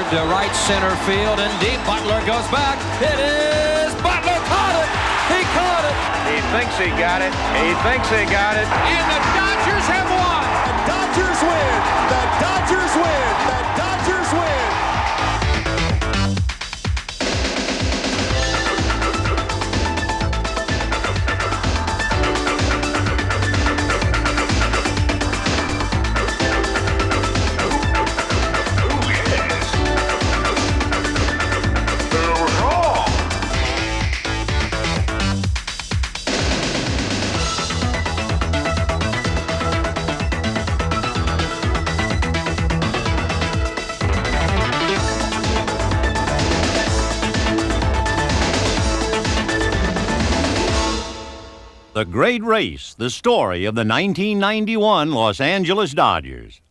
to right center field, and deep. Butler goes back. It is Butler. Caught it. He caught it. He thinks he got it. He thinks he got it. And the Dodgers have won. The Dodgers win. The Dodgers win. The Dodgers win. The Great Race, the story of the 1991 Los Angeles Dodgers.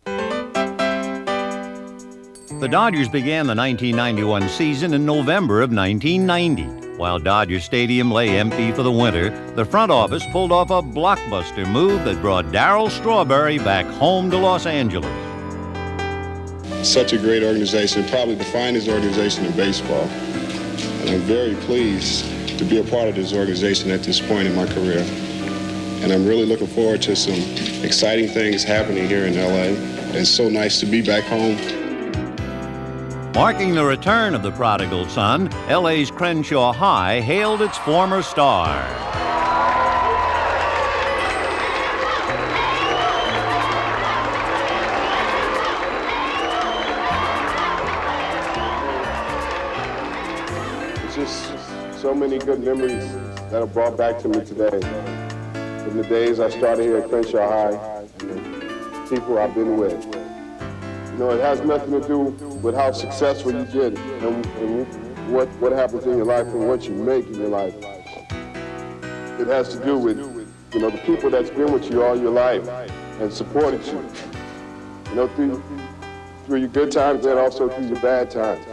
The Dodgers began the 1991 season in November of 1990. While Dodger Stadium lay empty for the winter, the front office pulled off a blockbuster move that brought Darryl Strawberry back home to Los Angeles. Such a great organization, probably the finest organization in baseball. And I'm very pleased to be a part of this organization at this point in my career. And I'm really looking forward to some exciting things happening here in LA. It's so nice to be back home. Marking the return of the prodigal son, LA's Crenshaw High hailed its former star. Just so many good memories that are brought back to me today. From the days I started here at Crenshaw High, and the people I've been with. You know, it has nothing to do with how successful you get and what happens in your life and what you make in your life. It has to do with, you know, the people that's been with you all your life and supported you. You know, through your good times and also through your bad times.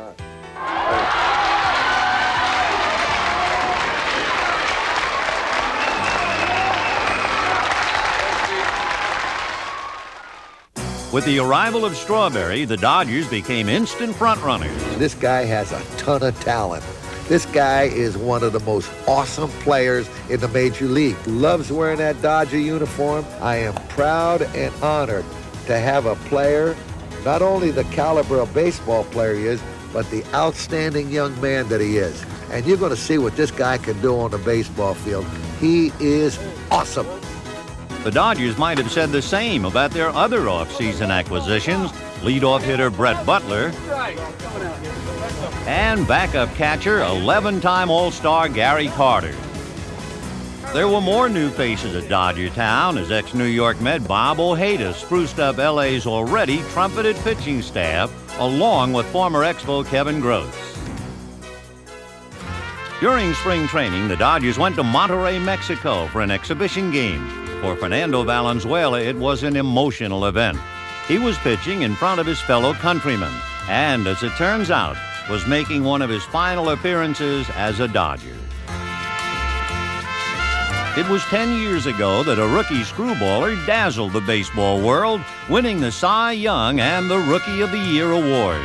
With the arrival of Strawberry, the Dodgers became instant frontrunners. This guy has a ton of talent. This guy is one of the most awesome players in the Major League. Loves wearing that Dodger uniform. I am proud and honored to have a player, not only the caliber of baseball player he is, but the outstanding young man that he is. And you're going to see what this guy can do on the baseball field. He is awesome. The Dodgers might have said the same about their other off-season acquisitions, leadoff hitter Brett Butler and backup catcher 11-time All-Star Gary Carter. There were more new faces at Dodger Town as ex-New York Met Bob Ojeda spruced up LA's already trumpeted pitching staff, along with former Expo Kevin Gross. During spring training, the Dodgers went to Monterrey, Mexico for an exhibition game. For Fernando Valenzuela, it was an emotional event. He was pitching in front of his fellow countrymen, and as it turns out, was making one of his final appearances as a Dodger. It was 10 years ago that a rookie screwballer dazzled the baseball world, winning the Cy Young and the Rookie of the Year award.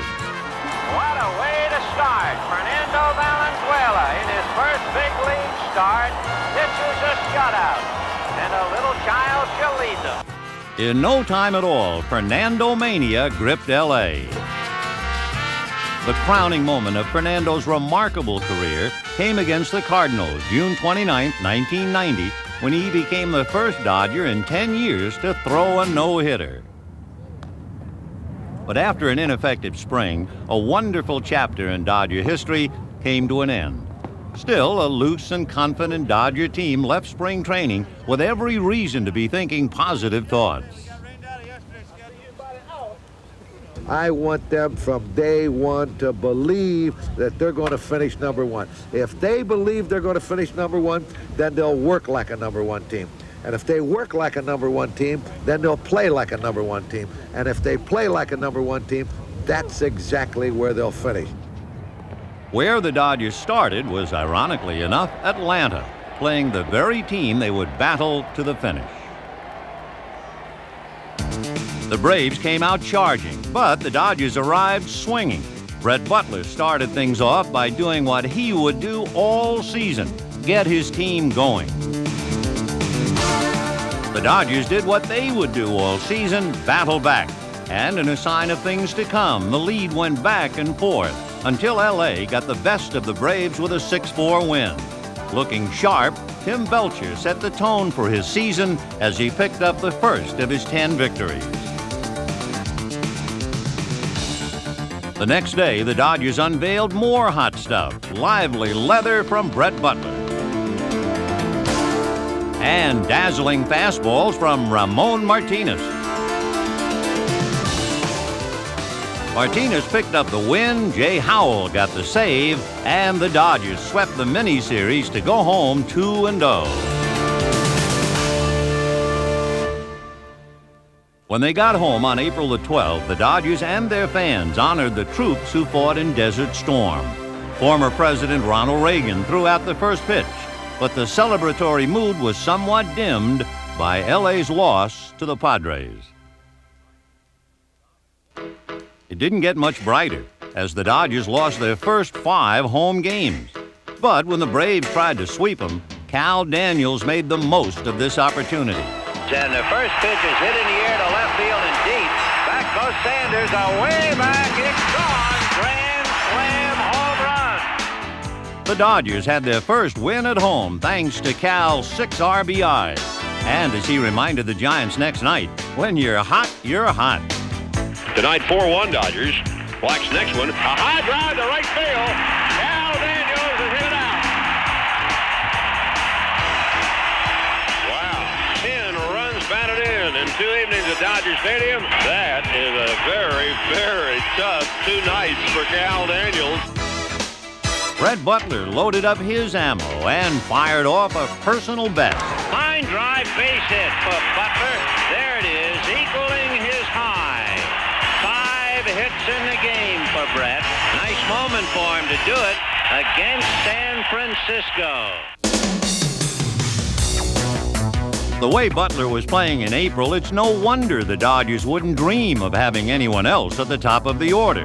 What a way to start. Fernando Valenzuela in his first big league start pitches a shutout. And a little child shall lead them. In no time at all, Fernando Mania gripped L.A. The crowning moment of Fernando's remarkable career came against the Cardinals, June 29, 1990, when he became the first Dodger in 10 years to throw a no-hitter. But after an ineffective spring, a wonderful chapter in Dodger history came to an end. Still, a loose and confident Dodger team left spring training with every reason to be thinking positive thoughts. I want them from day one to believe that they're going to finish number one. If they believe they're going to finish number one, then they'll work like a number one team. And if they work like a number one team, then they'll play like a number one team. And if they play like a number one team, that's exactly where they'll finish. Where the Dodgers started was, ironically enough, Atlanta, playing the very team they would battle to the finish. The Braves came out charging, but the Dodgers arrived swinging. Brett Butler started things off by doing what he would do all season, get his team going. The Dodgers did what they would do all season, battle back. And in a sign of things to come, the lead went back and forth until L.A. got the best of the Braves with a 6-4 win. Looking sharp, Tim Belcher set the tone for his season as he picked up the first of his 10 victories. The next day, the Dodgers unveiled more hot stuff, lively leather from Brett Butler. And dazzling fastballs from Ramon Martinez. Martinez picked up the win, Jay Howell got the save, and the Dodgers swept the mini-series to go home 2-0. When they got home on April the 12th, the Dodgers and their fans honored the troops who fought in Desert Storm. Former President Ronald Reagan threw out the first pitch, but the celebratory mood was somewhat dimmed by LA's loss to the Padres. It didn't get much brighter as the Dodgers lost their first 5 home games. But when the Braves tried to sweep them, Cal Daniels made the most of this opportunity. And the first pitch is hit in the air to left field and deep. Back goes Sanders, away back, it's gone. Grand slam home run. The Dodgers had their first win at home thanks to Cal's 6 RBIs. And as he reminded the Giants next night, when you're hot, you're hot. Tonight, 4-1 Dodgers. Watch next one. A high drive to right field. Cal Daniels has hit it out. Wow. 10 runs batted in 2 evenings at Dodger Stadium. That is a very, very tough 2 nights for Cal Daniels. Brett Butler loaded up his ammo and fired off a personal best. Line drive base hit for Butler. There it is, equaling his high. 5 hits in the game for Brett. Nice moment for him to do it against San Francisco. The way Butler was playing in April, it's no wonder the Dodgers wouldn't dream of having anyone else at the top of the order.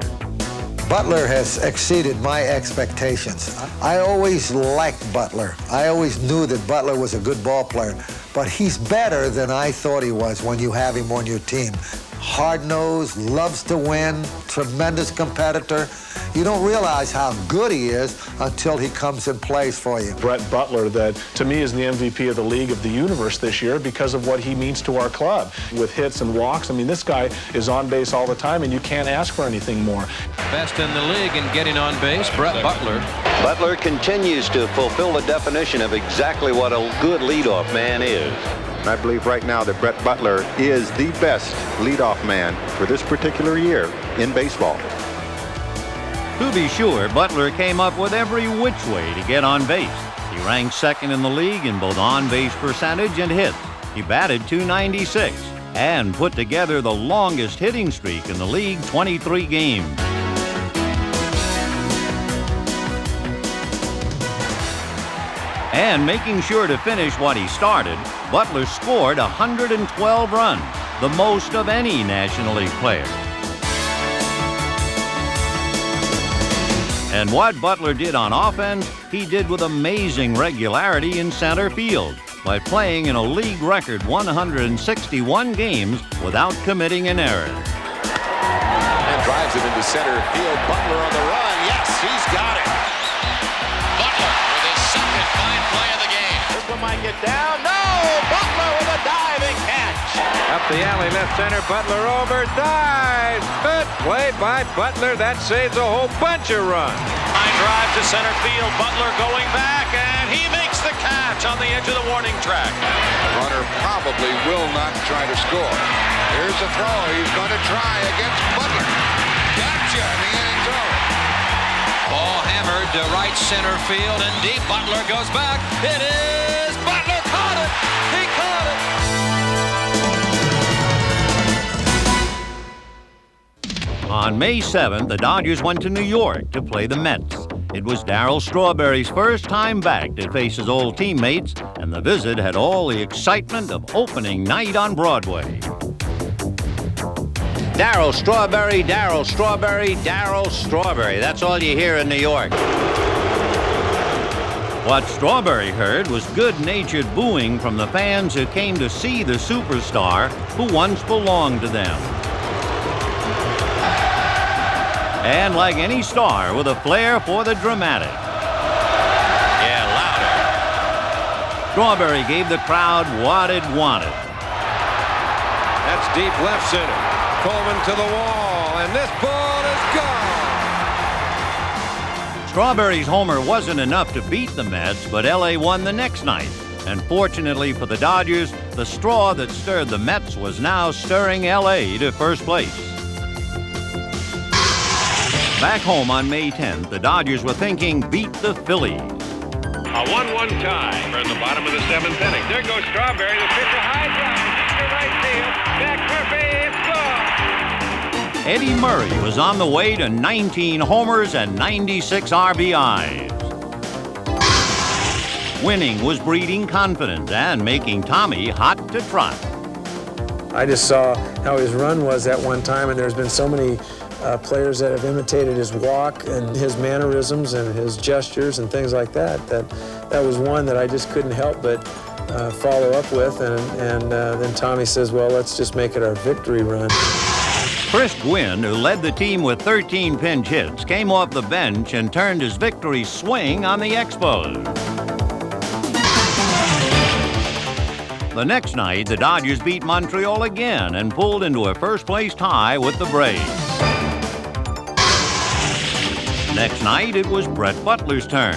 Butler has exceeded my expectations. I always liked Butler. I always knew that Butler was a good ball player, but he's better than I thought he was when you have him on your team. Hard-nosed, loves to win, tremendous competitor. You don't realize how good he is until he comes and plays for you. Brett Butler, that to me is the MVP of the league, of the universe this year because of what he means to our club. With hits and walks, I mean, this guy is on base all the time, and you can't ask for anything more. Best in the league in getting on base, Brett Butler. Butler continues to fulfill the definition of exactly what a good leadoff man is. I believe right now that Brett Butler is the best leadoff man for this particular year in baseball. To be sure, Butler came up with every which way to get on base. He ranked second in the league in both on-base percentage and hits. He batted .296 and put together the longest hitting streak in the league, 23 games. And making sure to finish what he started, Butler scored 112 runs, the most of any National League player. And what Butler did on offense, he did with amazing regularity in center field by playing in a league record 161 games without committing an error. And drives it into center field. Butler on the run. Yes, he's got it. Butler with his second fine play of the game. This one might get down. No! Butler with a diving catch. Up the alley, left center. Butler over, dives. Good play by Butler. That saves a whole bunch of runs. Line drive to center field. Butler going back, and he makes the catch on the edge of the warning track. The runner probably will not try to score. Here's a throw. He's going to try against Butler. Gotcha. The inning's over. Ball hammered to right center field and deep. Butler goes back. It is Butler. Caught it. He caught it. On May 7th, the Dodgers went to New York to play the Mets. It was Darryl Strawberry's first time back to face his old teammates, and the visit had all the excitement of opening night on Broadway. Darryl Strawberry, Darryl Strawberry, Darryl Strawberry. That's all you hear in New York. What Strawberry heard was good-natured booing from the fans who came to see the superstar who once belonged to them. And like any star with a flair for the dramatic. Yeah, louder. Strawberry gave the crowd what it wanted. That's deep left center. Coleman to the wall, and this ball is gone. Strawberry's homer wasn't enough to beat the Mets, but L.A. won the next night. And fortunately for the Dodgers, the straw that stirred the Mets was now stirring L.A. to first place. Back home on May 10th, the Dodgers were thinking beat the Phillies. A 1-1 tie. We're in the bottom of the seventh inning. There goes Strawberry. The pitch, a high drive to right field. Jack Murphy, it's gone. Eddie Murray was on the way to 19 homers and 96 RBIs. Winning was breeding confidence and making Tommy hot to trot. I just saw how his run was at one time, and there's been so many players that have imitated his walk and his mannerisms and his gestures and things like that. That was one that I just couldn't help but follow up with, and then Tommy says, well, let's just make it our victory run. Chris Gwynn, who led the team with 13 pinch hits, came off the bench and turned his victory swing on the Expos. The next night, the Dodgers beat Montreal again and pulled into a first-place tie with the Braves. Next night, it was Brett Butler's turn.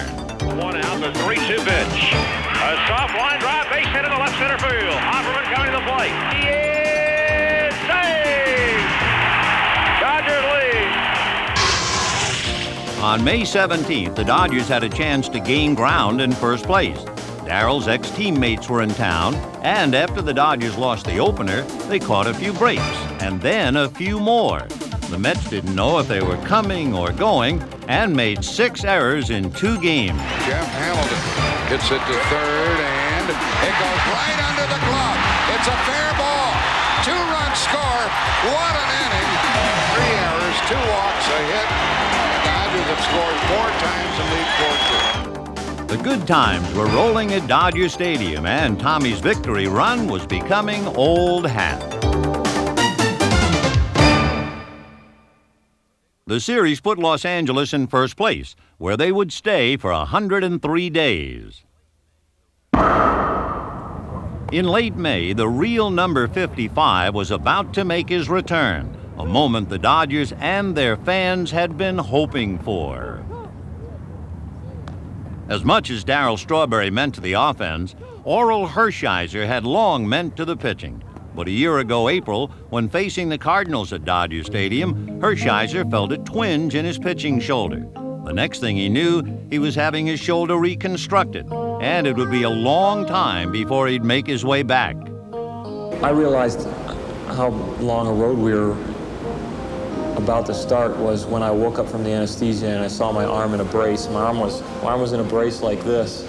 One out, the 3-2 pitch. A soft line drive, base hit in the left center field. Offerman coming to the plate. He is saved! Dodgers lead. On May 17th, the Dodgers had a chance to gain ground in first place. Darryl's ex-teammates were in town, and after the Dodgers lost the opener, they caught a few breaks, and then a few more. The Mets didn't know if they were coming or going and made 6 errors in 2 games. Jeff Hamilton hits it to third, and it goes right under the glove. It's a fair ball. 2-run score. What an inning. 3 errors, 2 walks, a hit. The Dodgers have scored 4 times and lead 4-2. The good times were rolling at Dodger Stadium, and Tommy's victory run was becoming old hat. The series put Los Angeles in first place, where they would stay for 103 days. In late May, the real number 55 was about to make his return, a moment the Dodgers and their fans had been hoping for. As much as Darryl Strawberry meant to the offense, Orel Hershiser had long meant to the pitching. But a year ago, April, when facing the Cardinals at Dodger Stadium, Hershiser felt a twinge in his pitching shoulder. The next thing he knew, he was having his shoulder reconstructed, and it would be a long time before he'd make his way back. I realized how long a road we were about to start was when I woke up from the anesthesia and I saw my arm in a brace. My arm was in a brace like this,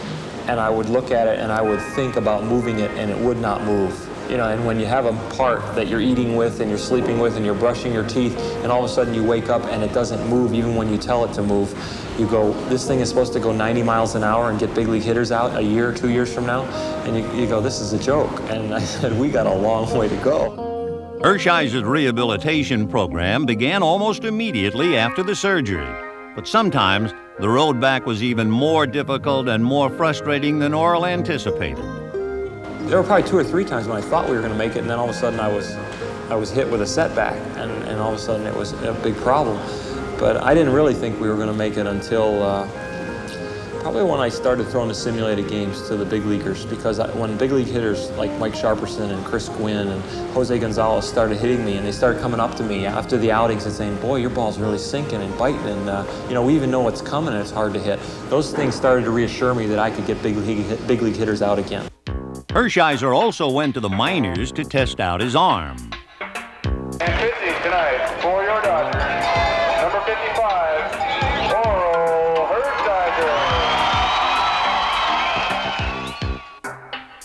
and I would look at it and I would think about moving it, and it would not move. You know, and when you have a part that you're eating with and you're sleeping with and you're brushing your teeth, and all of a sudden you wake up and it doesn't move even when you tell it to move, you go, this thing is supposed to go 90 miles an hour and get big league hitters out a year or 2 years from now, and you go, this is a joke. And I said, we got a long way to go. Hershiser's rehabilitation program began almost immediately after the surgery. But sometimes the road back was even more difficult and more frustrating than Orel anticipated. There were probably 2 or 3 times when I thought we were going to make it, and then all of a sudden I was hit with a setback, and all of a sudden it was a big problem. But I didn't really think we were going to make it until probably when I started throwing the simulated games to the big leaguers, because when big league hitters like Mike Sharperson and Chris Gwynn and Jose Gonzalez started hitting me, and they started coming up to me after the outings and saying, boy, your ball's really sinking and biting, and you know, we even know what's coming and it's hard to hit. Those things started to reassure me that I could get big league hitters out again. Hershiser also went to the minors to test out his arm. And 50 tonight for your Dodgers, number 55, Orel Hershiser.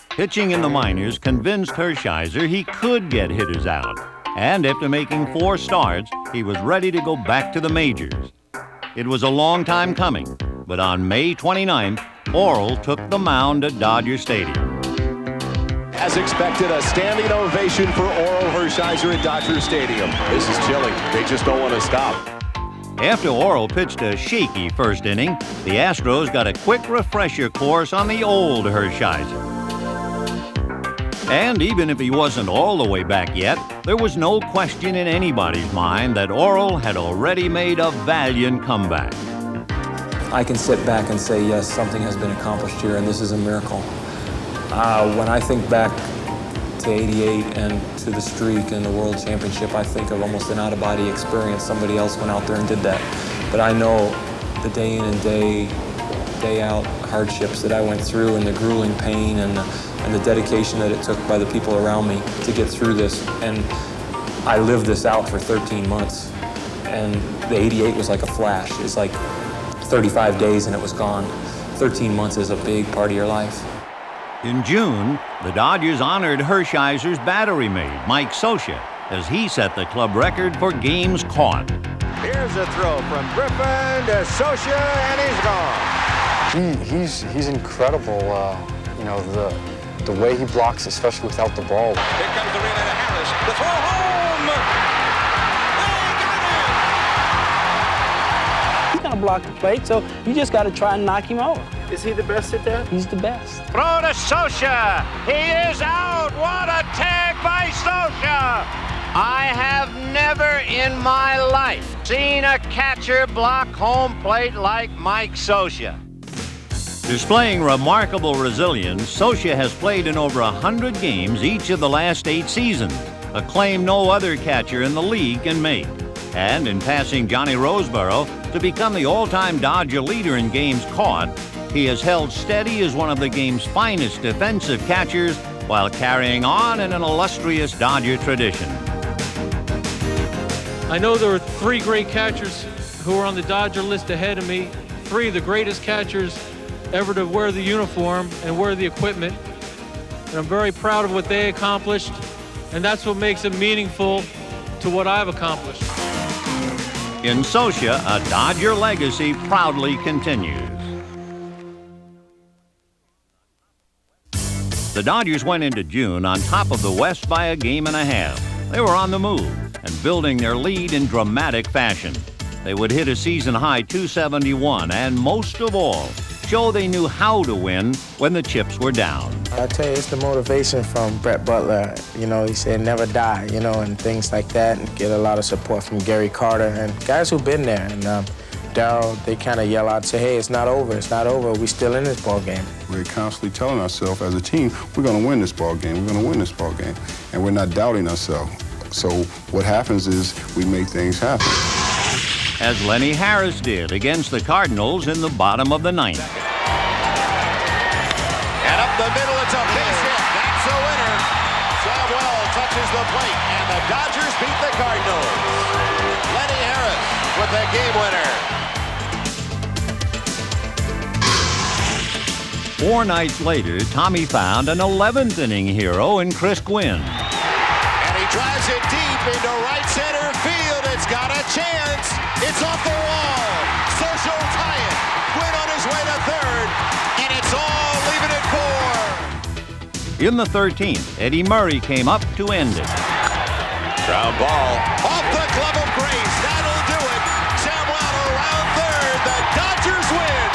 Pitching in the minors convinced Hershiser he could get hitters out. And after making 4 starts, he was ready to go back to the majors. It was a long time coming, but on May 29th, Orel took the mound at Dodger Stadium. As expected, a standing ovation for Orel Hershiser at Dodger Stadium. This is chilling. They just don't want to stop. After Orel pitched a shaky first inning, the Astros got a quick refresher course on the old Hershiser. And even if he wasn't all the way back yet, there was no question in anybody's mind that Orel had already made a valiant comeback. I can sit back and say, yes, something has been accomplished here, and this is a miracle. When I think back to '88 and to the streak and the World Championship, I think of almost an out-of-body experience. Somebody else went out there and did that. But I know the day in and day out hardships that I went through and the grueling pain and the dedication that it took by the people around me to get through this. And I lived this out for 13 months. And the '88 was like a flash. It's like 35 days and it was gone. 13 months is a big part of your life. In June, the Dodgers honored Hershiser's battery mate, Mike Scioscia, as he set the club record for games caught. Here's a throw from Griffin to Scioscia, and he's gone. He's incredible. You know, the way he blocks, especially without the ball. Here comes the relay to Harris. The throw home! He's going to block the plate, so you just got to try and knock him over. Is he the best at that? He's the best. Throw to Scioscia. He is out. What a tag by Scioscia. I have never in my life seen a catcher block home plate like Mike Scioscia. Displaying remarkable resilience, Scioscia has played in over 100 games each of the last 8 seasons, a claim no other catcher in the league can make. And in passing Johnny Roseboro to become the all-time Dodger leader in games caught, he has held steady as one of the game's finest defensive catchers while carrying on in an illustrious Dodger tradition. I know there are 3 great catchers who are on the Dodger list ahead of me, 3 of the greatest catchers ever to wear the uniform and wear the equipment. And I'm very proud of what they accomplished, and that's what makes it meaningful to what I've accomplished. In Scioscia, a Dodger legacy proudly continues. The Dodgers went into June on top of the West by a game and a half. They were on the move and building their lead in dramatic fashion. They would hit a season-high .271 and, most of all, show they knew how to win when the chips were down. I tell you, it's the motivation from Brett Butler. You know, he said never die, you know, and things like that, and get a lot of support from Gary Carter and guys who've been there. And Darryl, they kind of yell out, say, hey, it's not over, we're still in this ball game. We're constantly telling ourselves as a team, we're going to win this ball game, and we're not doubting ourselves. So what happens is we make things happen. As Lenny Harris did against the Cardinals in the bottom of the 9th. And up the middle, it's a base hit. That's a winner. Samuel touches the plate, and the Dodgers beat the Cardinals. Lenny Harris with the game winner. 4 nights later, Tommy found an 11th inning hero in Chris Gwynn. And he drives it deep into right center field. It's got a chance. It's off the wall. Scioscia will tie it. Gwynn on his way to third. And it's all leaving it 4. In the 13th, Eddie Murray came up to end it. Ground ball. Off the glove of Grace. That'll do it. Samuel around third. The Dodgers win.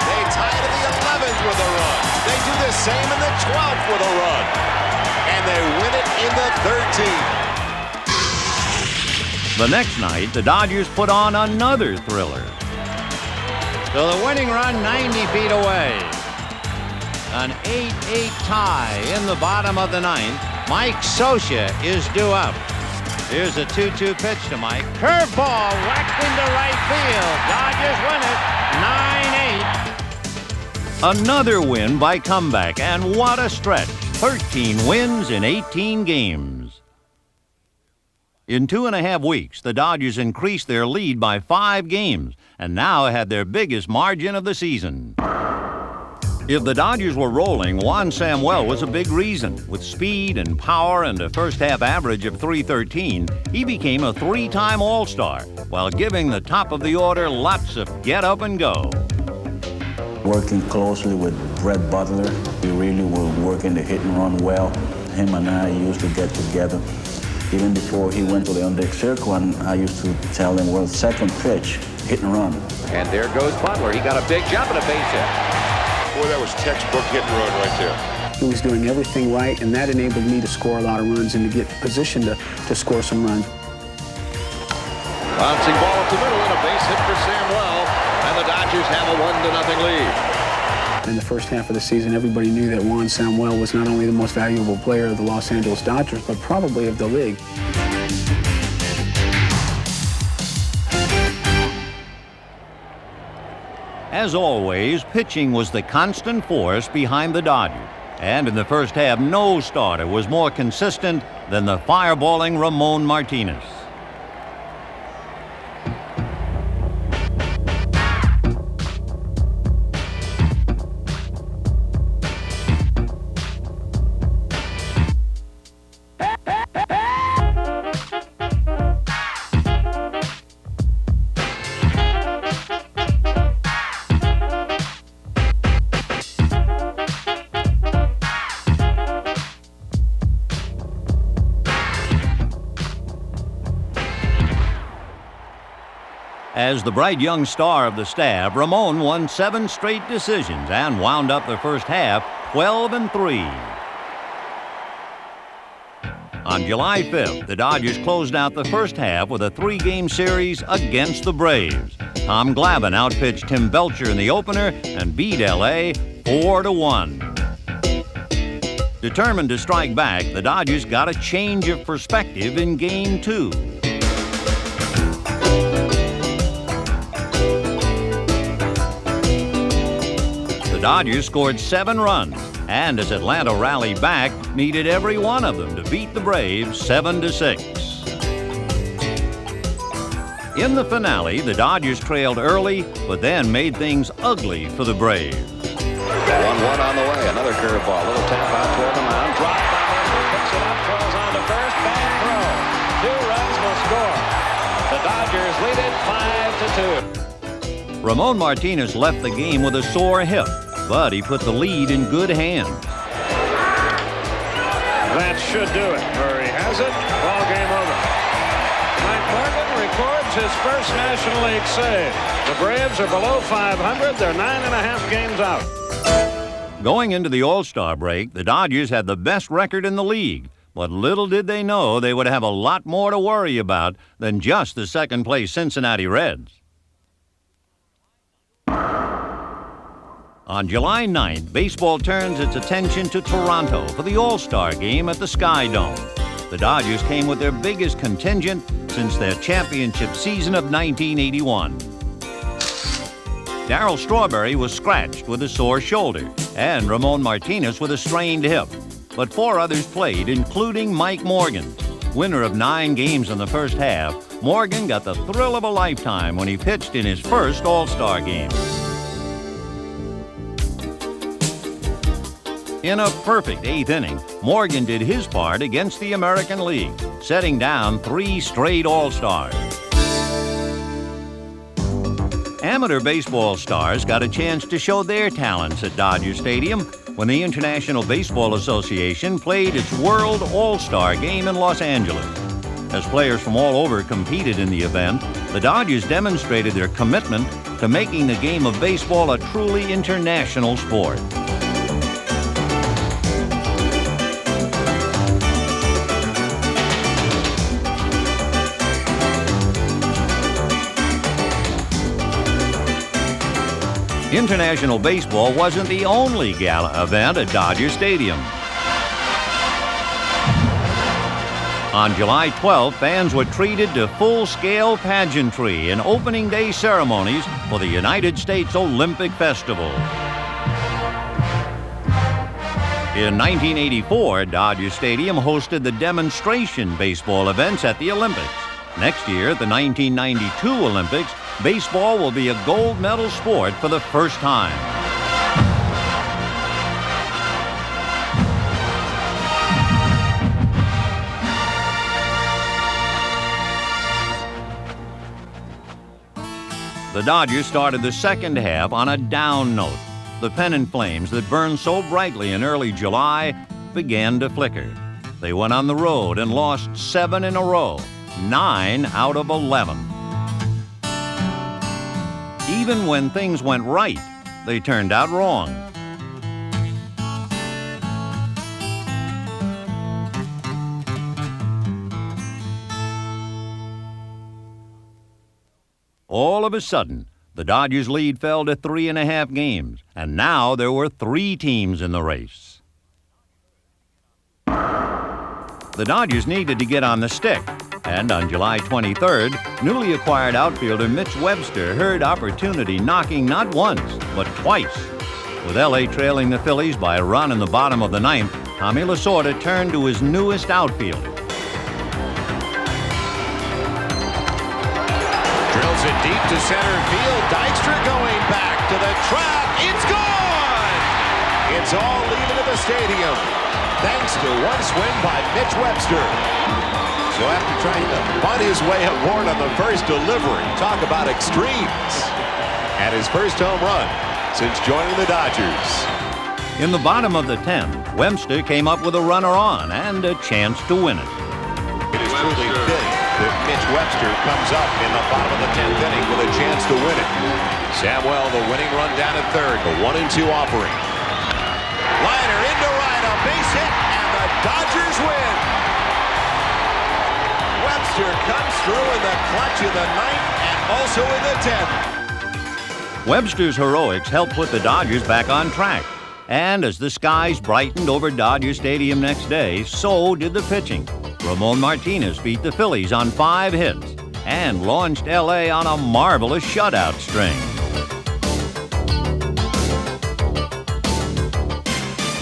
They tie to the 11th with a run. They do the same in the 12th with a run. And they win it in the 13th. The next night, the Dodgers put on another thriller. So the winning run 90 feet away. An 8-8 tie in the bottom of the 9th. Mike Scioscia is due up. Here's a 2-2 pitch to Mike. Curveball whacked into right field. Dodgers win it 9-8. Another win by comeback, and what a stretch. 13 wins in 18 games. In 2.5 weeks, the Dodgers increased their lead by 5 games and now had their biggest margin of the season. If the Dodgers were rolling, Juan Samuel was a big reason. With speed and power and a first-half average of .313, he became a three-time All-Star, while giving the top of the order lots of get up and go. Working closely with Brett Butler, we really were working the hit and run well. Him and I used to get together. Even before he went to the on-deck circle, and I used to tell him, well, second pitch, hit and run. And there goes Butler. He got a big jump and a base hit. Boy, that was textbook hit and run right there. He was doing everything right, and that enabled me to score a lot of runs and to get positioned to score some runs. Bouncing ball up the middle and a base hit for Samuel. And the Dodgers have a 1-0 lead. In the first half of the season, everybody knew that Juan Samuel was not only the most valuable player of the Los Angeles Dodgers, but probably of the league. As always, pitching was the constant force behind the Dodgers. And in the first half, no starter was more consistent than the fireballing Ramon Martinez. As the bright young star of the staff, Ramon won 7 straight decisions and wound up the first half 12-3. On July 5th, the Dodgers closed out the first half with a 3-game series against the Braves. Tom Glavine outpitched Tim Belcher in the opener and beat L.A. 4-1. Determined to strike back, the Dodgers got a change of perspective in Game 2. The Dodgers scored 7 runs, and as Atlanta rallied back, needed every one of them to beat the Braves 7-6. In the finale, the Dodgers trailed early, but then made things ugly for the Braves. 1-1 on the way. Another curveball. Little tap out toward the mound. Drop by Murphy. Picks it up. Throws on to first. Bad throw. 2 runs will score. The Dodgers lead it 5-2. Ramon Martinez left the game with a sore hip, but he put the lead in good hands. That should do it. Murray has it. Ball game over. Mike Morgan records his first National League save. The Braves are below 500. They're 9.5 games out. Going into the All-Star break, the Dodgers had the best record in the league, but little did they know they would have a lot more to worry about than just the second-place Cincinnati Reds. On July 9th, baseball turns its attention to Toronto for the All-Star game at the Sky Dome. The Dodgers came with their biggest contingent since their championship season of 1981. Darryl Strawberry was scratched with a sore shoulder, and Ramon Martinez with a strained hip. But 4 others played, including Mike Morgan. Winner of 9 games in the first half, Morgan got the thrill of a lifetime when he pitched in his first All-Star game. In a perfect 8th inning, Morgan did his part against the American League, setting down 3 straight All-Stars. Amateur baseball stars got a chance to show their talents at Dodger Stadium when the International Baseball Association played its World All-Star game in Los Angeles. As players from all over competed in the event, the Dodgers demonstrated their commitment to making the game of baseball a truly international sport. International baseball wasn't the only gala event at Dodger Stadium. On July 12th, fans were treated to full-scale pageantry and opening day ceremonies for the United States Olympic Festival. In 1984, Dodger Stadium hosted the demonstration baseball events at the Olympics. Next year, at the 1992 Olympics, baseball will be a gold medal sport for the first time. The Dodgers started the second half on a down note. The pennant flames that burned so brightly in early July began to flicker. They went on the road and lost 7 in a row, 9 out of 11. Even when things went right, they turned out wrong. All of a sudden, the Dodgers' lead fell to 3.5 games, and now there were 3 teams in the race. The Dodgers needed to get on the stick, and on July 23rd, newly acquired outfielder Mitch Webster heard opportunity knocking not once, but twice. With L.A. trailing the Phillies by a run in the bottom of the 9th, Tommy Lasorda turned to his newest outfield. Drills it deep to center field. Dykstra going back to the track. It's gone! It's all leaving the stadium, thanks to one swing by Mitch Webster. So after trying to bunt his way aboard on the first delivery, talk about extremes. And his first home run since joining the Dodgers. In the bottom of the 10th, Webster came up with a runner on and a chance to win it. It is truly fitting that Mitch Webster comes up in the bottom of the 10th inning with a chance to win it. Samuel, the winning run down at third, the 1-2 offering. Liner into right, a base hit, and the Dodgers win. Webster comes through in the clutch in the 9th and also in the 10th. Webster's heroics helped put the Dodgers back on track. And as the skies brightened over Dodger Stadium next day, so did the pitching. Ramon Martinez beat the Phillies on 5 hits and launched L.A. on a marvelous shutout string.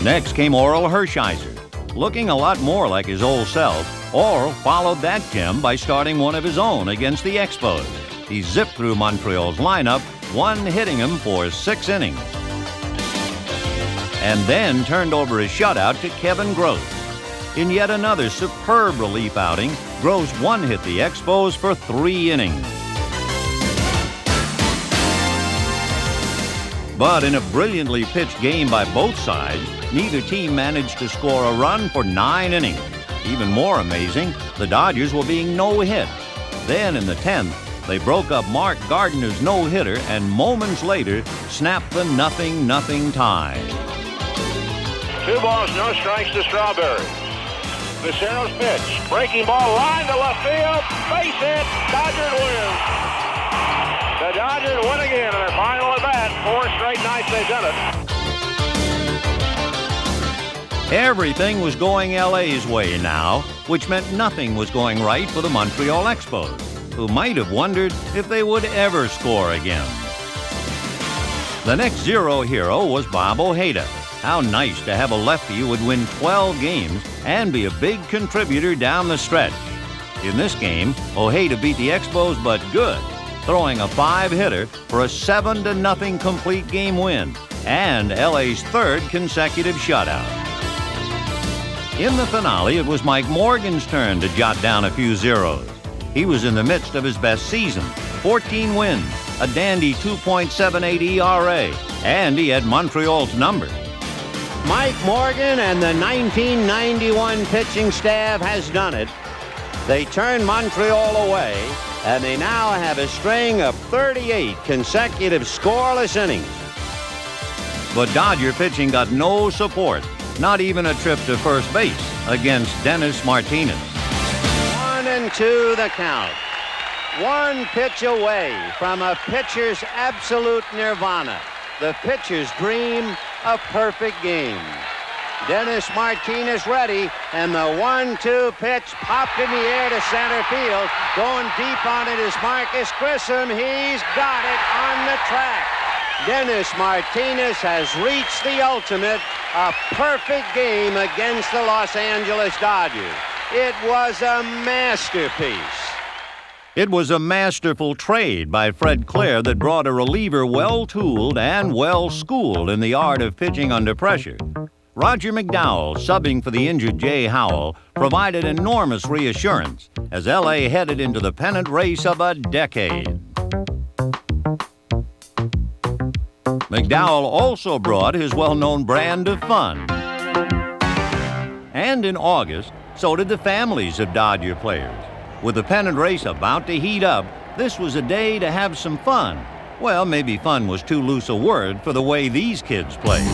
Next came Oral Hershiser. Looking a lot more like his old self, Oral followed that gem by starting one of his own against the Expos. He zipped through Montreal's lineup, one hitting him for 6 innings. And then turned over his shutout to Kevin Gross. In yet another superb relief outing, Gross one-hit the Expos for 3 innings. But in a brilliantly pitched game by both sides, neither team managed to score a run for 9 innings. Even more amazing, the Dodgers were being no-hit. Then in the 10th, they broke up Mark Gardner's no-hitter and moments later snapped the 0-0 tie. 2 balls, no strikes to Strawberry. Vicero's pitch. Breaking ball, line to left field. Base hit. Dodgers win. The Dodgers win again in their final at bat. 4 straight nights they've done it. Everything was going LA's way now, which meant nothing was going right for the Montreal Expos, who might have wondered if they would ever score again. The next zero hero was Bob Ojeda. How nice to have a lefty who would win 12 games and be a big contributor down the stretch. In this game, Ojeda beat the Expos, but good, throwing a 5-hitter for a 7-0 complete game win and LA's 3rd consecutive shutout. In the finale, it was Mike Morgan's turn to jot down a few zeros. He was in the midst of his best season, 14 wins, a dandy 2.78 ERA, and he had Montreal's number. Mike Morgan and the 1991 pitching staff has done it. They turned Montreal away, and they now have a string of 38 consecutive scoreless innings. But Dodger pitching got no support, not even a trip to first base against Dennis Martinez. 1-2 the count. 1 pitch away from a pitcher's absolute nirvana. The pitcher's dream, a perfect game. Dennis Martinez ready, and the 1-2 pitch popped in the air to center field. Going deep on it is Marcus Grissom. He's got it on the track. Dennis Martinez has reached the ultimate, a perfect game against the Los Angeles Dodgers. It was a masterpiece. It was a masterful trade by Fred Clare that brought a reliever well-tooled and well-schooled in the art of pitching under pressure. Roger McDowell, subbing for the injured Jay Howell, provided enormous reassurance as L.A. headed into the pennant race of a decade. McDowell also brought his well-known brand of fun. And in August, so did the families of Dodger players. With the pennant race about to heat up, this was a day to have some fun. Well, maybe fun was too loose a word for the way these kids played.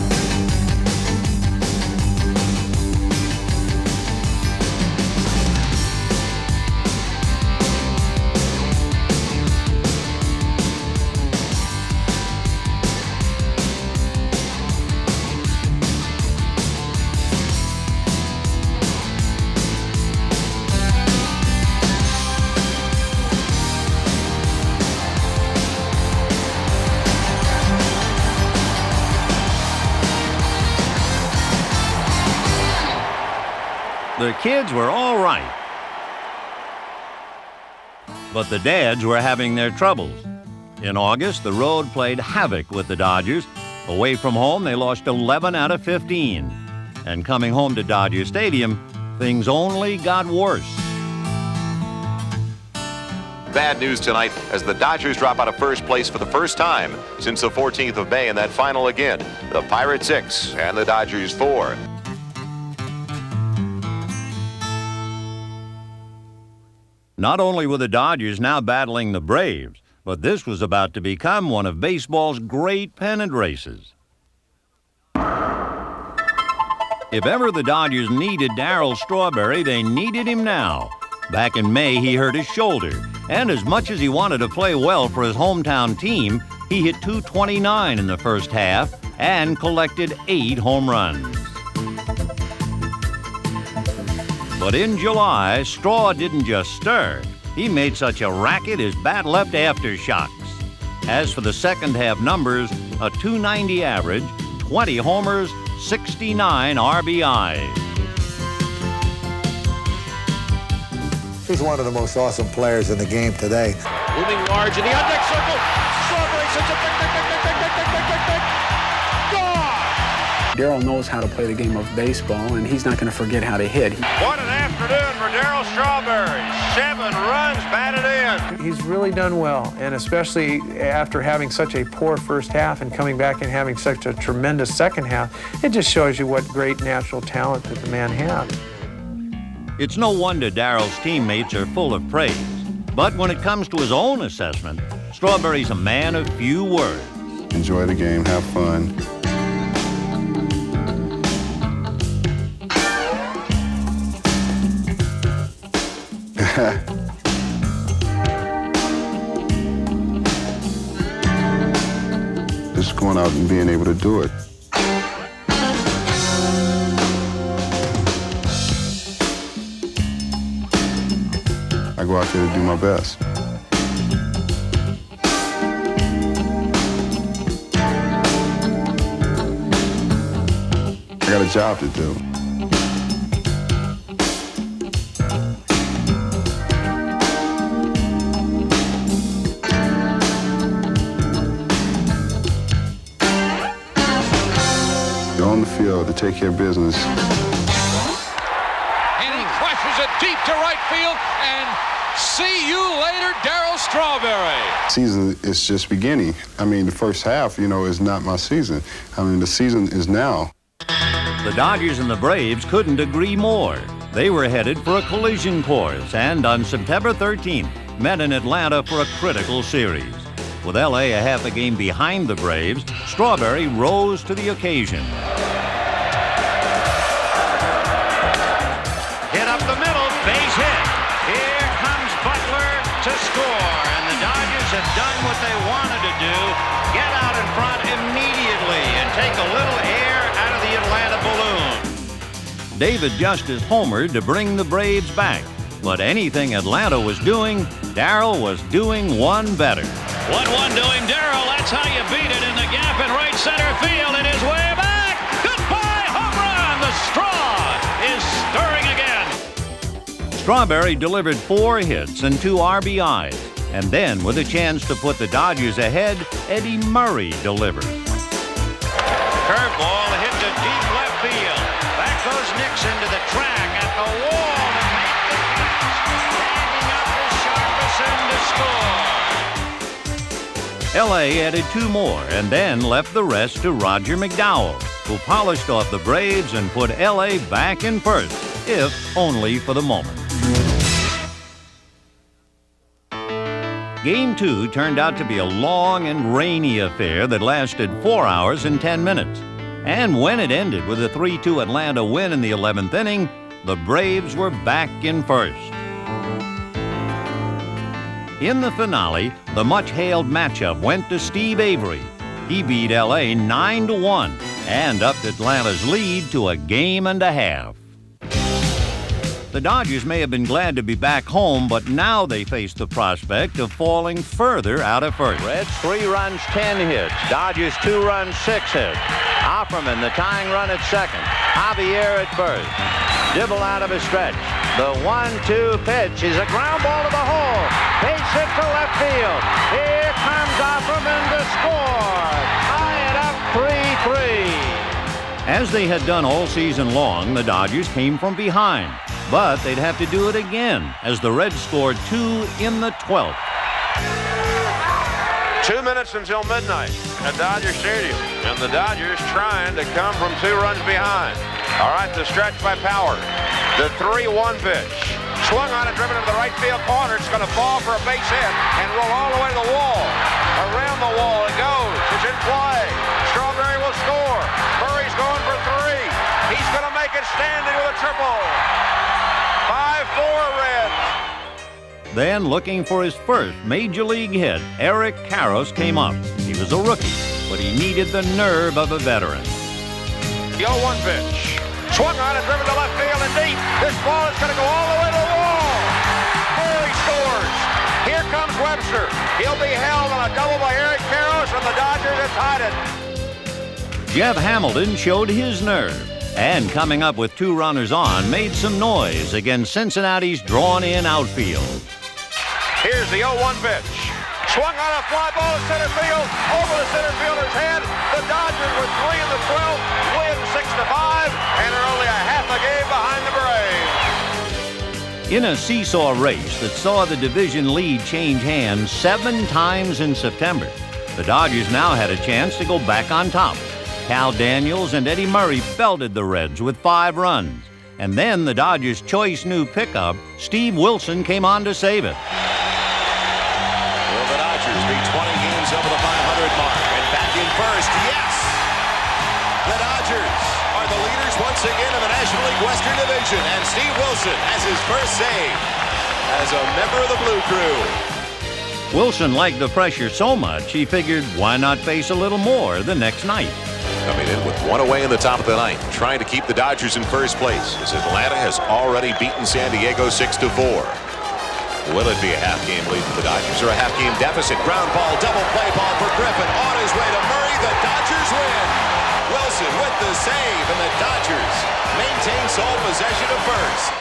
The kids were all right, but the dads were having their troubles. In August, the road played havoc with the Dodgers. Away from home, they lost 11 out of 15. And coming home to Dodger Stadium, things only got worse. Bad news tonight as the Dodgers drop out of first place for the first time since the 14th of May in that final again. The Pirates 6 and the Dodgers 4. Not only were the Dodgers now battling the Braves, but this was about to become one of baseball's great pennant races. If ever the Dodgers needed Darryl Strawberry, they needed him now. Back in May, he hurt his shoulder, and as much as he wanted to play well for his hometown team, he hit .229 in the first half and collected 8 home runs. But in July, Straw didn't just stir. He made such a racket his bat left aftershocks. As for the second half numbers, a .290 average, 20 homers, 69 RBIs. He's one of the most awesome players in the game today. Moving large in the on-deck circle. Strawberry sends it back. Gone! Darryl knows how to play the game of baseball, and he's not going to forget how to hit. What an afternoon for Darryl Strawberry. 7 runs batted in. He's really done well, and especially after having such a poor first half and coming back and having such a tremendous second half, it just shows you what great natural talent that the man has. It's no wonder Darryl's teammates are full of praise. But when it comes to his own assessment, Strawberry's a man of few words. Enjoy the game, have fun. Just going out and being able to do it. I go out there to do my best. I got a job to do. You're on the field to take care of business. And he crushes it deep to right field, and see you later, Darryl Strawberry. Season is just beginning. I mean, the first half, is not my season. I mean, the season is now. The Dodgers and the Braves couldn't agree more. They were headed for a collision course and on September 13th met in Atlanta for a critical series. With LA a half a game behind the Braves, Strawberry rose to the occasion. Hit up the middle, base hit. Here comes Butler to score, and the Dodgers have done what they wanted to do, get out in front immediately and take a little air out of the Atlanta balloon. David Justice homered to bring the Braves back, but anything Atlanta was doing, Darryl was doing one better. 1-1 to him, Darryl. That's how you beat it in the gap in right center field. It is way back. Goodbye, home run. The Straw is stirring again. Strawberry delivered 4 hits and 2 RBIs. And then, with a chance to put the Dodgers ahead, Eddie Murray delivered. Curveball hit to deep left field. Back goes Nixon to the track at the wall to make the catch. Standing up is Sharpison to score. L.A. added 2 more and then left the rest to Roger McDowell, who polished off the Braves and put L.A. back in first, if only for the moment. Game 2 turned out to be a long and rainy affair that lasted 4 hours and 10 minutes. And when it ended with a 3-2 Atlanta win in the 11th inning, the Braves were back in first. In the finale, the much-hailed matchup went to Steve Avery. He beat L.A. 9-1 and upped Atlanta's lead to a game and a half. The Dodgers may have been glad to be back home, but now they face the prospect of falling further out of first. Reds 3 runs, 10 hits. Dodgers 2 runs, 6 hits. Offerman, the tying run at second. Javier at first. Dibble out of a stretch. The 1-2 pitch is a ground ball to the hole. Base hit to left field. Here comes Offerman to score. Tie it up 3-3. As they had done all season long, the Dodgers came from behind. But they'd have to do it again as the Reds scored 2 in the 12th. 2 minutes until midnight at Dodger Stadium, and the Dodgers trying to come from 2 runs behind. All right, the stretch by Power. The 3-1 pitch. Swung on it, driven to the right field corner. It's going to fall for a base hit and roll all the way to the wall. Around the wall it goes. It's in play. Strawberry will score. Murray's going for 3. He's going to make it standing with a triple. 5-4 Reds. Then, looking for his first Major League hit, Eric Karros came up. He was a rookie, but he needed the nerve of a veteran. The 0-1 pitch. Swung on it, driven to left field and deep. This ball is going to go all the way to the wall. Murray scores. Here comes Webster. He'll be held on a double by Eric Karros, and the Dodgers have tied it. Jeff Hamilton showed his nerve, and coming up with 2 runners on, made some noise against Cincinnati's drawn-in outfield. Here's the 0-1 pitch. Swung on a fly ball to center field, over the center fielder's head. The Dodgers with 3 in the 12th, win 6-5, and are only a half a game behind the Braves. In a seesaw race that saw the division lead change hands 7 times in September, the Dodgers now had a chance to go back on top. Cal Daniels and Eddie Murray belted the Reds with 5 runs. And then the Dodgers' choice new pickup, Steve Wilson, came on to save it. Will the Dodgers be 20 games over the 500 mark and back in first? Yes! The Dodgers are the leaders once again in the National League Western Division, and Steve Wilson has his first save as a member of the Blue Crew. Wilson liked the pressure so much, he figured why not face a little more the next night. Coming in with 1 away in the top of the 9th, trying to keep the Dodgers in first place as Atlanta has already beaten San Diego 6-4. Will it be a half-game lead for the Dodgers or a half-game deficit? Ground ball, double play ball for Griffin on his way to Murray. The Dodgers win. Wilson with the save, and the Dodgers maintain sole possession of first.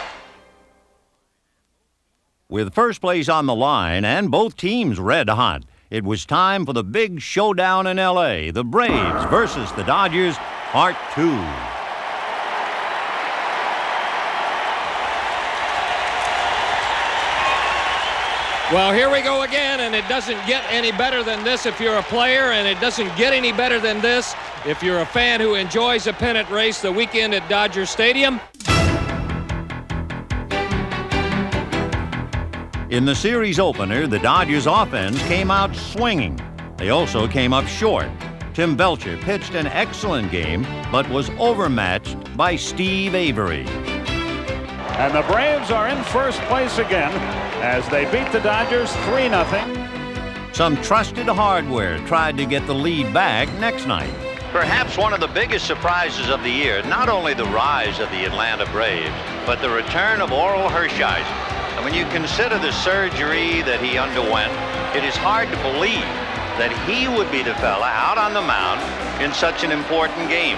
With first place on the line and both teams red hot, it was time for the big showdown in L.A., the Braves versus the Dodgers, Part 2. Well, here we go again, and it doesn't get any better than this if you're a player, and it doesn't get any better than this if you're a fan who enjoys a pennant race the weekend at Dodger Stadium. In the series opener, the Dodgers offense came out swinging. They also came up short. Tim Belcher pitched an excellent game, but was overmatched by Steve Avery. And the Braves are in first place again as they beat the Dodgers 3-0. Some trusted hardware tried to get the lead back next night. Perhaps one of the biggest surprises of the year, not only the rise of the Atlanta Braves, but the return of Oral Hershiser. And when you consider the surgery that he underwent, it is hard to believe that he would be the fella out on the mound in such an important game.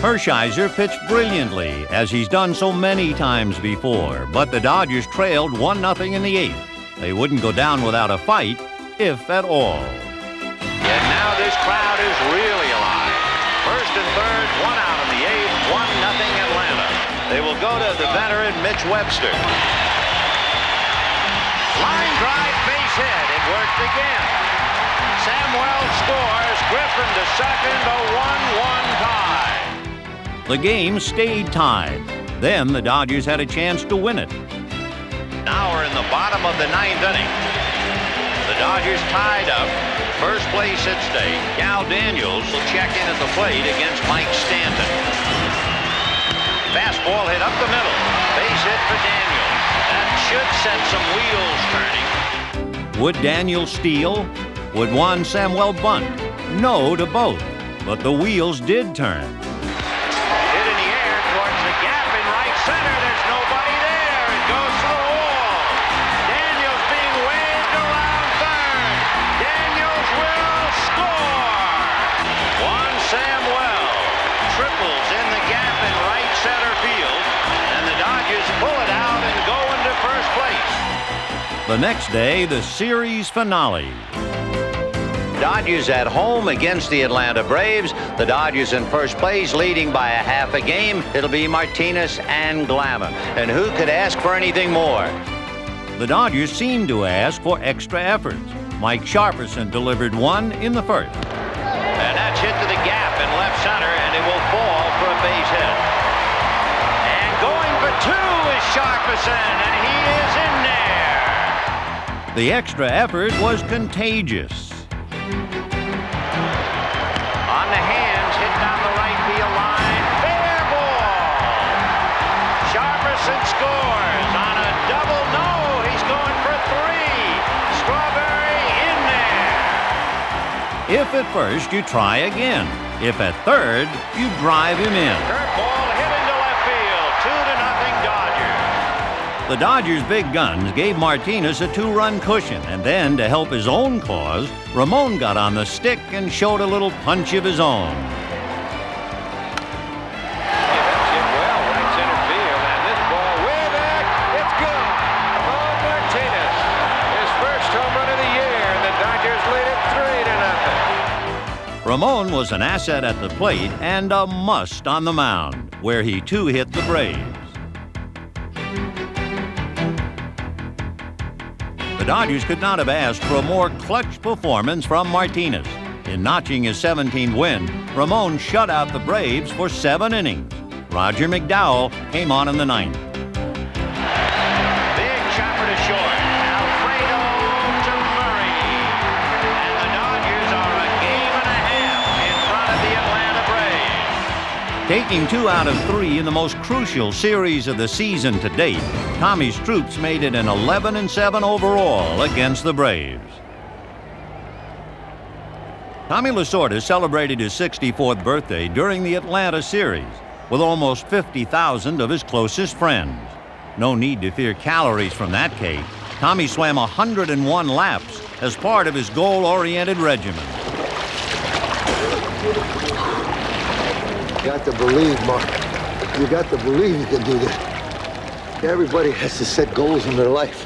Hershiser pitched brilliantly, as he's done so many times before, but the Dodgers trailed 1-0 in the 8th. They wouldn't go down without a fight, if at all. And now this crowd is really alive. First and third, 1 out in the 8th, 1-0 Atlanta. They will go to the veteran Mitch Webster. Line drive, base hit. It worked again. Samuel scores. Griffin to second, a 1-1 tie. The game stayed tied. Then the Dodgers had a chance to win it. Now we're in the bottom of the ninth inning. The Dodgers tied up. First place at stake. Cal Daniels will check in at the plate against Mike Stanton. Fastball hit up the middle. Base hit for Daniels. That should set some wheels turning. Would Daniels steal? Would Juan Samuel bunt? No to both. But the wheels did turn. Hit in the air towards the gap in right center. There's nobody there. It goes to the wall. Daniels being waved around third. Daniels will score. Juan Samuel triples in the gap in right center field. And the Dodgers pull it out and go into first place. The next day, the series finale. Dodgers at home against the Atlanta Braves. The Dodgers in first place, leading by a half a game. It'll be Martinez and Glavine. And who could ask for anything more? The Dodgers seemed to ask for extra efforts. Mike Sharperson delivered one in the first. And that's hit to the gap in left center, and it will fall for a base hit. And going for two is Sharperson, and he is in there. The extra effort was contagious. On the hands, hit down the right field line. Fair ball. Sharperson scores on a double. No, he's going for three. Strawberry in there. If at first, you try again. If at third, you drive him in. Curveball hit into left field. 2-0 Dodgers. The Dodgers' big guns gave Martinez a two-run cushion, and then, to help his own cause, Ramon got on the stick and showed a little punch of his own. That's hit well, right center field, and this ball way back, it's good. Ramon Martinez, his first home run of the year, and the Dodgers lead it 3-0. Ramon was an asset at the plate and a must on the mound, where he too hit the Braves. The Dodgers could not have asked for a more clutch performance from Martinez. In notching his 17th win, Ramon shut out the Braves for 7 innings. Roger McDowell came on in the ninth. Big chopper to short. Alfredo to Murray. And the Dodgers are a game and a half in front of the Atlanta Braves. Taking 2 out of 3 in the most crucial series of the season to date, Tommy's troops made it an 11-7 overall against the Braves. Tommy Lasorda celebrated his 64th birthday during the Atlanta series with almost 50,000 of his closest friends. No need to fear calories from that cake. Tommy swam 101 laps as part of his goal-oriented regimen. You got to believe, Mark. You got to believe you can do this. Everybody has to set goals in their life.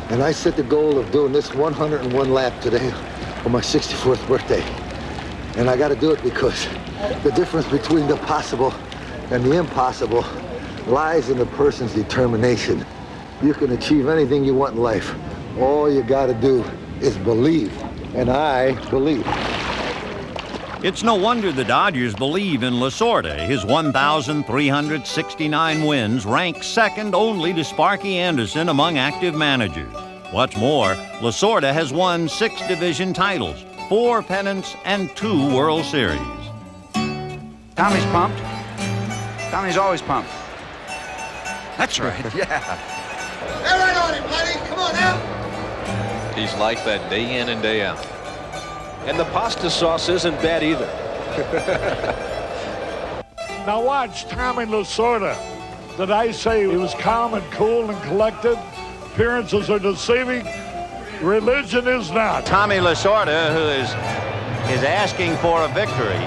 And I set the goal of doing this 101 lap today for my 64th birthday. And I got to do it because the difference between the possible and the impossible lies in the person's determination. You can achieve anything you want in life. All you got to do is believe. And I believe. It's no wonder the Dodgers believe in Lasorda. His 1,369 wins rank second only to Sparky Anderson among active managers. What's more, Lasorda has won 6 division titles, 4 pennants, and 2 World Series. Tommy's pumped. Tommy's always pumped. That's right, yeah. All right on him, buddy. Come on now. He's like that day in and day out. And the pasta sauce isn't bad either. Now watch Tommy Lasorda. Did I say he was calm and cool and collected? Appearances are deceiving. Religion is not. Tommy Lasorda, who is asking for a victory.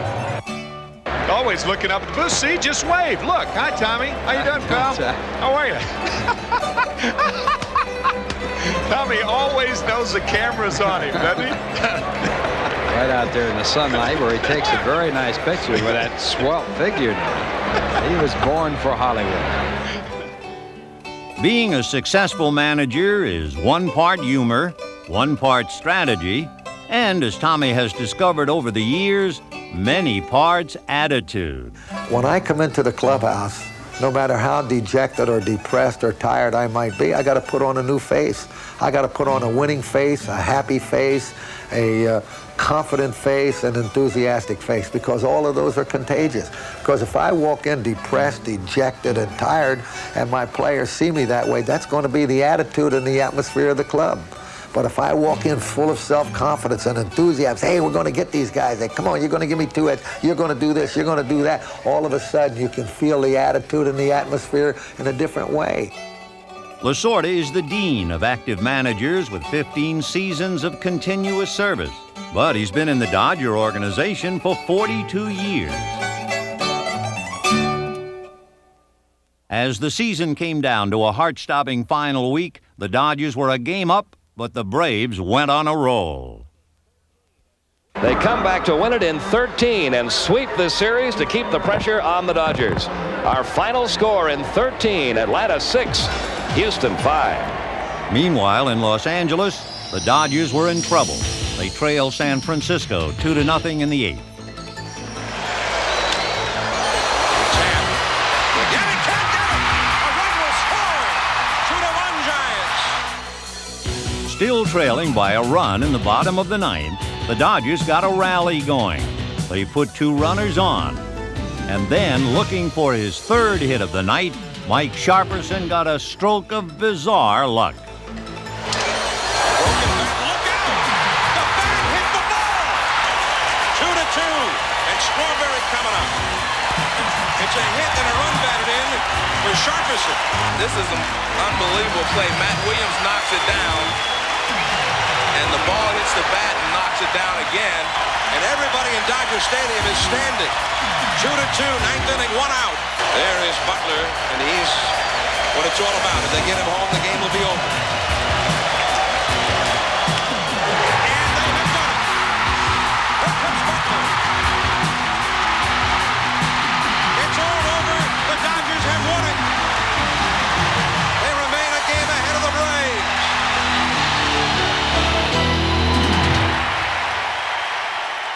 Always looking up at the booth. See, just wave. Look. Hi, Tommy. How you doing, pal? How are you? Tommy always knows the camera's on him, doesn't he? Right out there in the sunlight where he takes a very nice picture with that swell figure. He was born for Hollywood. Being a successful manager is one part humor, one part strategy, and as Tommy has discovered over the years, many parts attitude. When I come into the clubhouse, no matter how dejected or depressed or tired I might be, I got to put on a new face. I got to put on a winning face, a happy face, a confident face, an enthusiastic face, because all of those are contagious. Because if I walk in depressed, dejected, and tired, and my players see me that way, that's going to be the attitude and the atmosphere of the club. But if I walk in full of self-confidence and enthusiasm, hey, we're going to get these guys. Hey, come on, you're going to give me 2 hits. You're going to do this. You're going to do that. All of a sudden, you can feel the attitude and the atmosphere in a different way. Lasorda is the dean of active managers with 15 seasons of continuous service. But he's been in the Dodger organization for 42 years. As the season came down to a heart-stopping final week, the Dodgers were a game up, but the Braves went on a roll. They come back to win it in 13 and sweep this series to keep the pressure on the Dodgers. Our final score in 13, Atlanta 6, Houston 5. Meanwhile, in Los Angeles, the Dodgers were in trouble. They trailed San Francisco 2-0 in the 8th. Still trailing by a run in the bottom of the 9th, the Dodgers got a rally going. They put 2 runners on. And then, looking for his 3rd hit of the night, Mike Sharperson got a stroke of bizarre luck. Strawberry coming up. It's a hit and a run batted in for Sharperson. This is an unbelievable play. Matt Williams knocks it down, and the ball hits the bat and knocks it down again. And everybody in Dodger Stadium is standing. 2-2, 9th inning, 1 out. There is Butler, and he's what it's all about. If they get him home, the game will be over.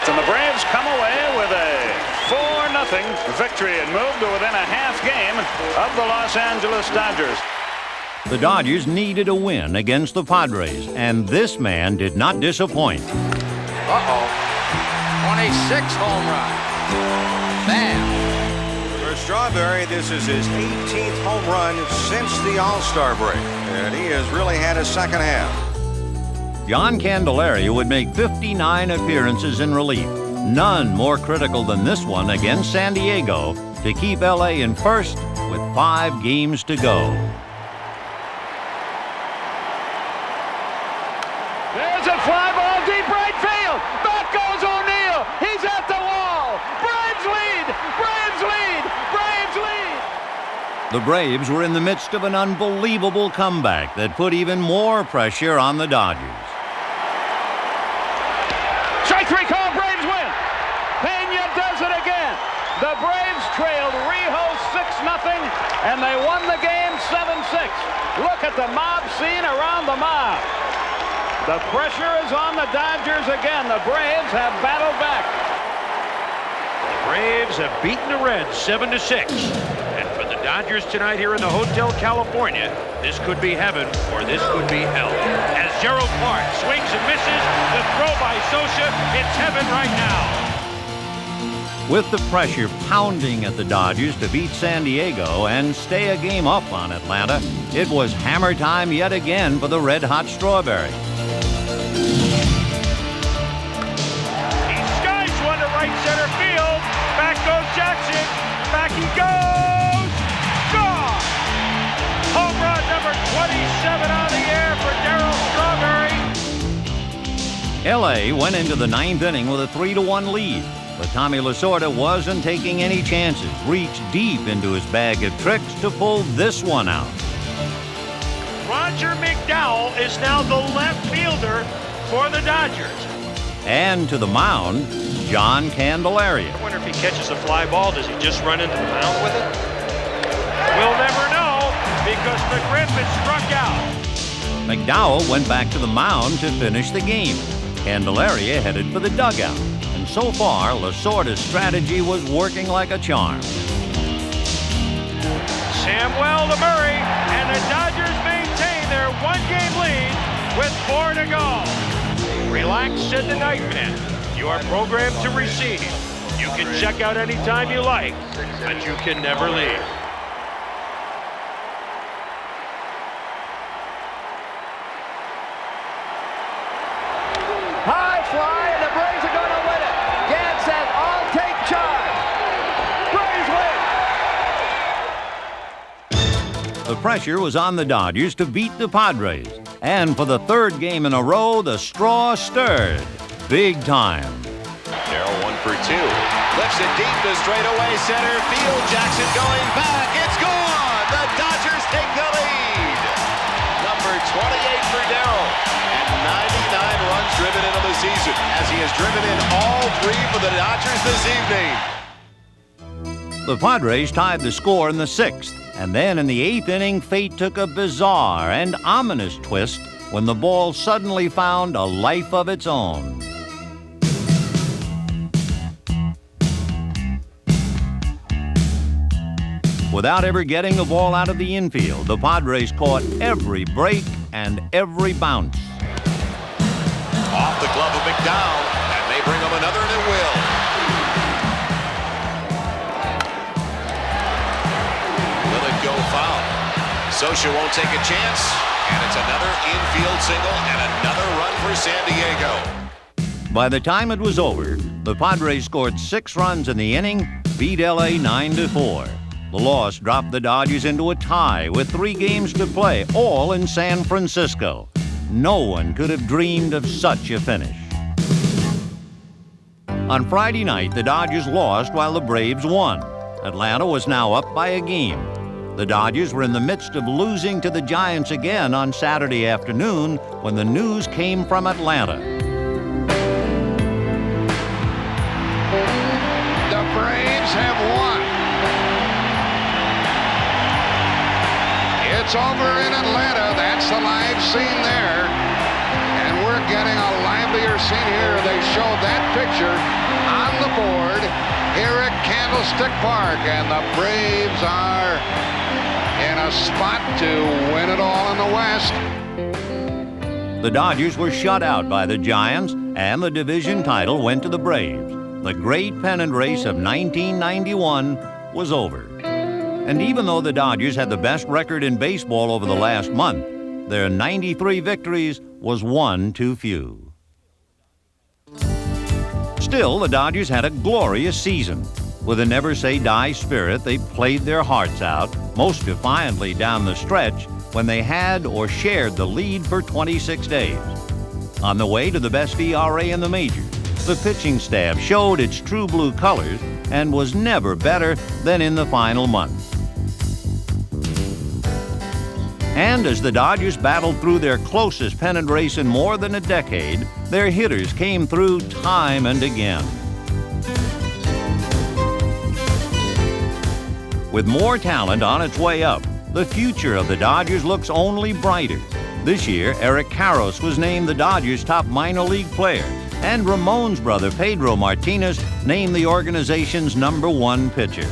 And the Braves come away with a 4-0 victory and move to within a half game of the Los Angeles Dodgers. The Dodgers needed a win against the Padres, and this man did not disappoint. 26th home run. Bam. For Strawberry, this is his 18th home run since the All-Star break. And he has really had his second half. John Candelaria would make 59 appearances in relief, none more critical than this one against San Diego to keep LA in first with 5 games to go. There's a fly ball deep right field. Back goes O'Neill. He's at the wall. Braves lead. Braves lead. Braves lead. The Braves were in the midst of an unbelievable comeback that put even more pressure on the Dodgers. Strike 3 call. Braves win. Pena does it again. The Braves trailed Rio 6-0, and they won the game 7-6. Look at the mob scene around the mob. The pressure is on the Dodgers again. The Braves have battled back. The Braves have beaten the Reds 7-6. And for the Dodgers tonight here in the Hotel California, this could be heaven or this could be hell. As Gerald Clark swings and misses, the throw by Sosa, it's heaven right now. With the pressure pounding at the Dodgers to beat San Diego and stay a game up on Atlanta, it was hammer time yet again for the red-hot Strawberry. He skies one to right center field. Back goes Jackson. Back he goes. Gone. Home run number 27 out of the air for Darryl Strawberry. LA went into the 9th inning with a 3-1 lead, but Tommy Lasorda wasn't taking any chances, reached deep into his bag of tricks to pull this one out. Roger McDowell is now the left fielder for the Dodgers. And to the mound, John Candelaria. I wonder if he catches a fly ball, does he just run into the mound with it? We'll never know because McGriff is struck out. McDowell went back to the mound to finish the game. Candelaria headed for the dugout. And so far, Lasorda's strategy was working like a charm. Samuel to Murray, and the Dodgers maintain their one-game lead with 4 to go. Relax, said the nightman. You are programmed to receive. You can check out anytime you like, but you can never leave. High fly, and the Braves are going to win it. Gant says, I'll take charge. Braves win. The pressure was on the Dodgers to beat the Padres. And for the third game in a row, the straw stirred. Big time. Darrell 1 for 2. Lifts it deep to straightaway center field. Jackson going back. It's gone. The Dodgers take the lead. Number 28 for Darrell. And 99 runs driven into the season, as he has driven in all 3 for the Dodgers this evening. The Padres tied the score in the 6th. And then in the 8th inning, fate took a bizarre and ominous twist when the ball suddenly found a life of its own. Without ever getting the ball out of the infield, the Padres caught every break and every bounce. Off the glove of McDowell, and they bring him another, and it will. Will it go foul? Socha won't take a chance, and it's another infield single and another run for San Diego. By the time it was over, the Padres scored 6 runs in the inning, beat LA 9-4. The loss dropped the Dodgers into a tie with 3 games to play, all in San Francisco. No one could have dreamed of such a finish. On Friday night, the Dodgers lost while the Braves won. Atlanta was now up by a game. The Dodgers were in the midst of losing to the Giants again on Saturday afternoon when the news came from Atlanta. The Braves have won. It's over in Atlanta. That's the live scene there. And we're getting a livelier scene here. They show that picture on the board here at Candlestick Park. And the Braves are in a spot to win it all in the West. The Dodgers were shut out by the Giants, and the division title went to the Braves. The great pennant race of 1991 was over. And even though the Dodgers had the best record in baseball over the last month, their 93 victories was one too few. Still, the Dodgers had a glorious season. With a never-say-die spirit, they played their hearts out, most defiantly down the stretch when they had or shared the lead for 26 days. On the way to the best ERA in the majors, the pitching staff showed its true blue colors and was never better than in the final month. And as the Dodgers battled through their closest pennant race in more than a decade, their hitters came through time and again. With more talent on its way up, the future of the Dodgers looks only brighter. This year, Eric Karros was named the Dodgers' top minor league player, and Ramon's brother, Pedro Martinez, named the organization's #1 pitcher.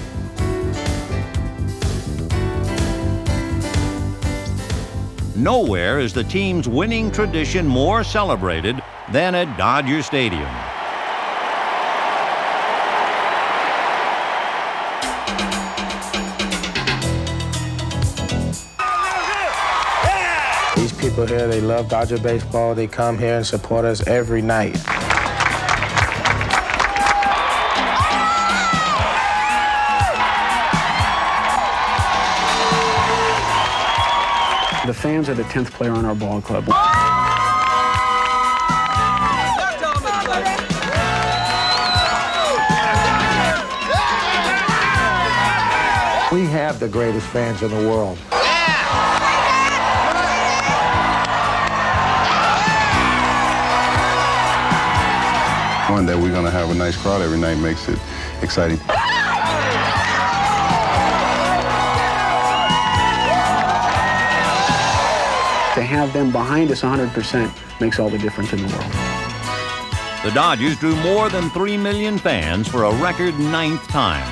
Nowhere is the team's winning tradition more celebrated than at Dodger Stadium. These people here, they love Dodger baseball. They come here and support us every night. The fans are the 10th player on our ball club. We have the greatest fans in the world. Knowing that we're going to have a nice crowd every night makes it exciting. To have them behind us 100% makes all the difference in the world. The Dodgers drew more than 3 million fans for a record 9th time.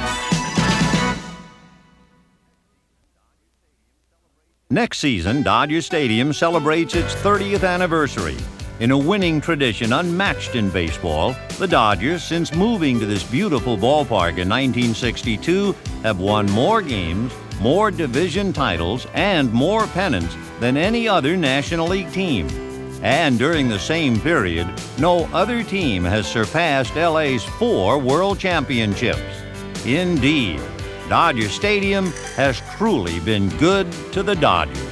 Next season, Dodger Stadium celebrates its 30th anniversary. In a winning tradition unmatched in baseball, the Dodgers, since moving to this beautiful ballpark in 1962, have won more games, more division titles, and more pennants than any other National League team. And during the same period, no other team has surpassed LA's 4 world championships. Indeed, Dodger Stadium has truly been good to the Dodgers.